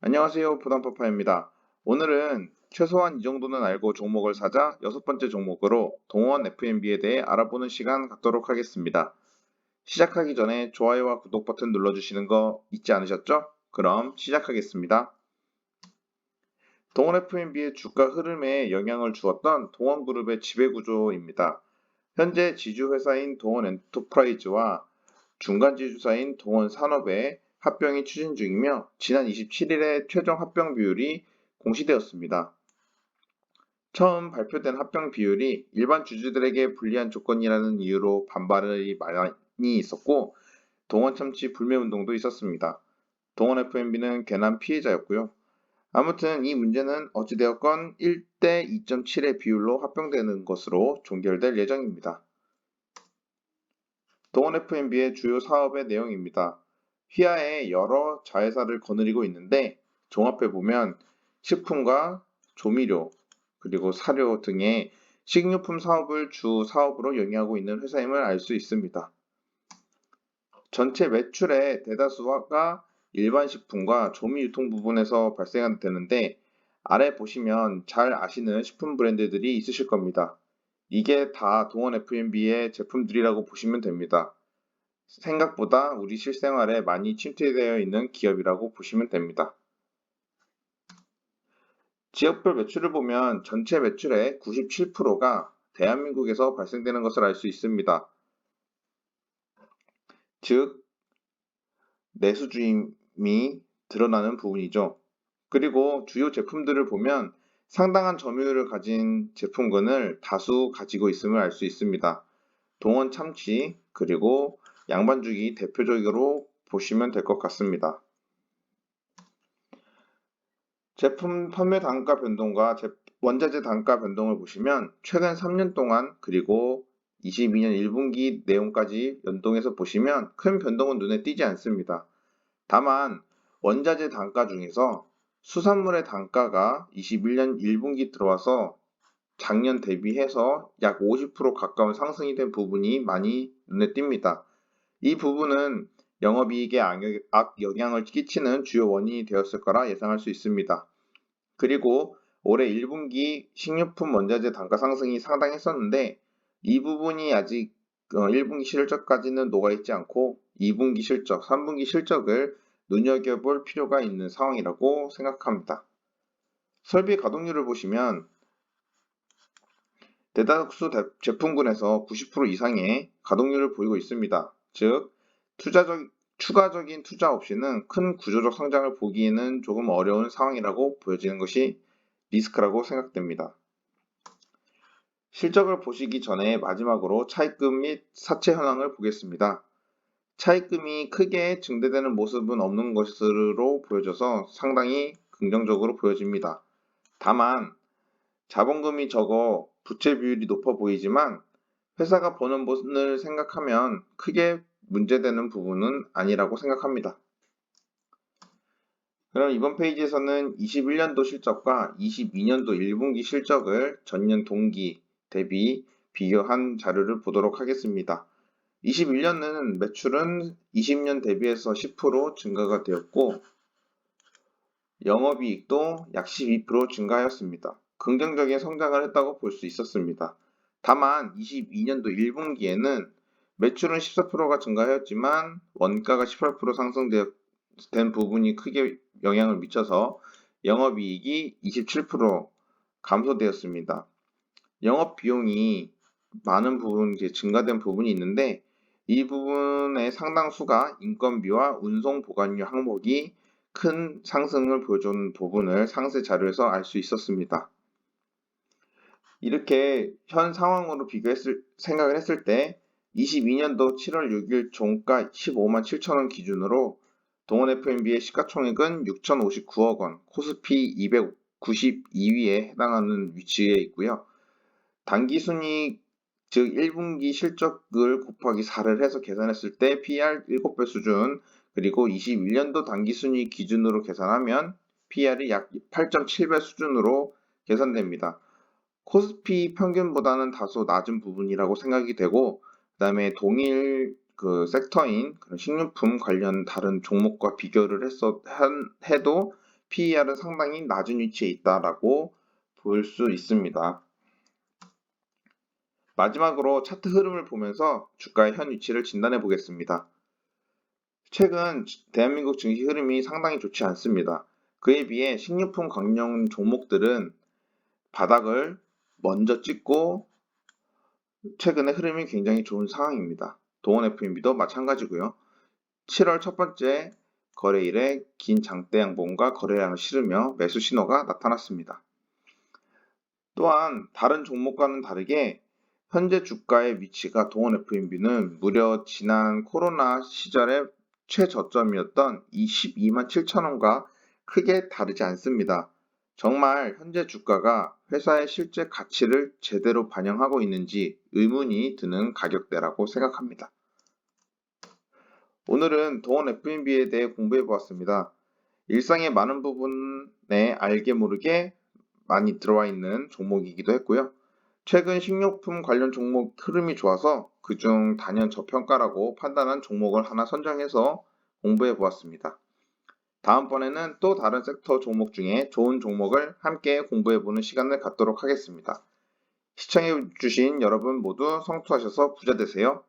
안녕하세요. 부담파파입니다. 오늘은 최소한 이 정도는 알고 종목을 사자 6번째 종목으로 동원 F&B에 대해 알아보는 시간 갖도록 하겠습니다. 시작하기 전에 좋아요와 구독 버튼 눌러주시는 거 잊지 않으셨죠? 그럼 시작하겠습니다. 동원 F&B의 주가 흐름에 영향을 주었던 동원그룹의 지배구조입니다. 현재 지주회사인 동원 엔터프라이즈와 중간지주사인 동원산업의 합병이 추진 중이며 지난 27일에 최종 합병 비율이 공시되었습니다. 처음 발표된 합병 비율이 일반 주주들에게 불리한 조건이라는 이유로 반발이 많이 있었고 동원 참치 불매 운동도 있었습니다. 동원 F&B는 괜한 피해자였고요. 아무튼 이 문제는 어찌되었건 1대 2.7의 비율로 합병되는 것으로 종결될 예정입니다. 동원 F&B의 주요 사업의 내용입니다. 휘하에 여러 자회사를 거느리고 있는데 종합해보면 식품과 조미료 그리고 사료 등의 식료품 사업을 주 사업으로 영위하고 있는 회사임을 알 수 있습니다. 전체 매출의 대다수가 일반 식품과 조미 유통 부분에서 발생되는데 아래 보시면 잘 아시는 식품 브랜드들이 있으실 겁니다. 이게 다 동원 F&B의 제품들이라고 보시면 됩니다. 생각보다 우리 실생활에 많이 침투되어 있는 기업이라고 보시면 됩니다. 지역별 매출을 보면 전체 매출의 97%가 대한민국에서 발생되는 것을 알 수 있습니다. 즉, 내수주임이 드러나는 부분이죠. 그리고 주요 제품들을 보면 상당한 점유율을 가진 제품군을 다수 가지고 있음을 알 수 있습니다. 동원 참치, 그리고 양반죽이 대표적으로 보시면 될 것 같습니다. 제품 판매 단가 변동과 원자재 단가 변동을 보시면 최근 3년 동안 그리고 22년 1분기 내용까지 연동해서 보시면 큰 변동은 눈에 띄지 않습니다. 다만 원자재 단가 중에서 수산물의 단가가 21년 1분기 들어와서 작년 대비해서 약 50% 가까운 상승이 된 부분이 많이 눈에 띕니다. 이 부분은 영업이익에 악영향을 끼치는 주요 원인이 되었을 거라 예상할 수 있습니다. 그리고 올해 1분기 식료품 원자재 단가 상승이 상당했었는데 이 부분이 아직 1분기 실적까지는 녹아있지 않고 2분기 실적, 3분기 실적을 눈여겨볼 필요가 있는 상황이라고 생각합니다. 설비 가동률을 보시면 대다수 제품군에서 90% 이상의 가동률을 보이고 있습니다. 즉, 추가적인 투자 없이는 큰 구조적 성장을 보기에는 조금 어려운 상황이라고 보여지는 것이 리스크라고 생각됩니다. 실적을 보시기 전에 마지막으로 차입금 및 사채 현황을 보겠습니다. 차입금이 크게 증대되는 모습은 없는 것으로 보여져서 상당히 긍정적으로 보여집니다. 다만 자본금이 적어 부채 비율이 높아 보이지만 회사가 버는 돈을 생각하면 크게 문제되는 부분은 아니라고 생각합니다. 그럼 이번 페이지에서는 21년도 실적과 22년도 1분기 실적을 전년 동기 대비 비교한 자료를 보도록 하겠습니다. 21년은 매출은 20년 대비해서 10% 증가가 되었고 영업이익도 약 12% 증가하였습니다. 긍정적인 성장을 했다고 볼 수 있었습니다. 다만 22년도 1분기에는 매출은 14%가 증가하였지만 원가가 18% 상승된 부분이 크게 영향을 미쳐서 영업이익이 27% 감소되었습니다. 영업 비용이 많은 부분 증가된 부분이 있는데 이 부분의 상당수가 인건비와 운송 보관료 항목이 큰 상승을 보여준 부분을 상세 자료에서 알 수 있었습니다. 이렇게 현 상황으로 생각을 했을 때 22년도 7월 6일 종가 15만 7천 원 기준으로 동원 F&B의 시가총액은 6,059억 원, 코스피 292위에 해당하는 위치에 있고요. 당기순이익 즉 1분기 실적을 곱하기 4를 해서 계산했을 때 PER 7배 수준 그리고 21년도 당기순이익 기준으로 계산하면 PER이 약 8.7배 수준으로 계산됩니다. 코스피 평균보다는 다소 낮은 부분이라고 생각이 되고 그 다음에 동일 섹터인 식료품 관련 다른 종목과 비교를 해도 PER은 상당히 낮은 위치에 있다라고 볼 수 있습니다. 마지막으로 차트 흐름을 보면서 주가의 현 위치를 진단해 보겠습니다. 최근 대한민국 증시 흐름이 상당히 좋지 않습니다. 그에 비해 식료품 관련 종목들은 바닥을 먼저 찍고 최근에 흐름이 굉장히 좋은 상황입니다. 동원 FMB도 마찬가지고요. 7월 첫 번째 거래일에 긴 장대 양봉과 거래량을 실으며 매수 신호가 나타났습니다. 또한 다른 종목과는 다르게 현재 주가의 위치가 동원 FMB는 무려 지난 코로나 시절의 최저점이었던 22만 7천 원과 크게 다르지 않습니다. 정말 현재 주가가 회사의 실제 가치를 제대로 반영하고 있는지 의문이 드는 가격대라고 생각합니다. 오늘은 동원 FMB에 대해 공부해 보았습니다. 일상의 많은 부분에 알게 모르게 많이 들어와 있는 종목이기도 했고요. 최근 식료품 관련 종목 흐름이 좋아서 그중 단연 저평가라고 판단한 종목을 하나 선정해서 공부해 보았습니다. 다음번에는 또 다른 섹터 종목 중에 좋은 종목을 함께 공부해 보는 시간을 갖도록 하겠습니다. 시청해 주신 여러분 모두 성투하셔서 부자 되세요.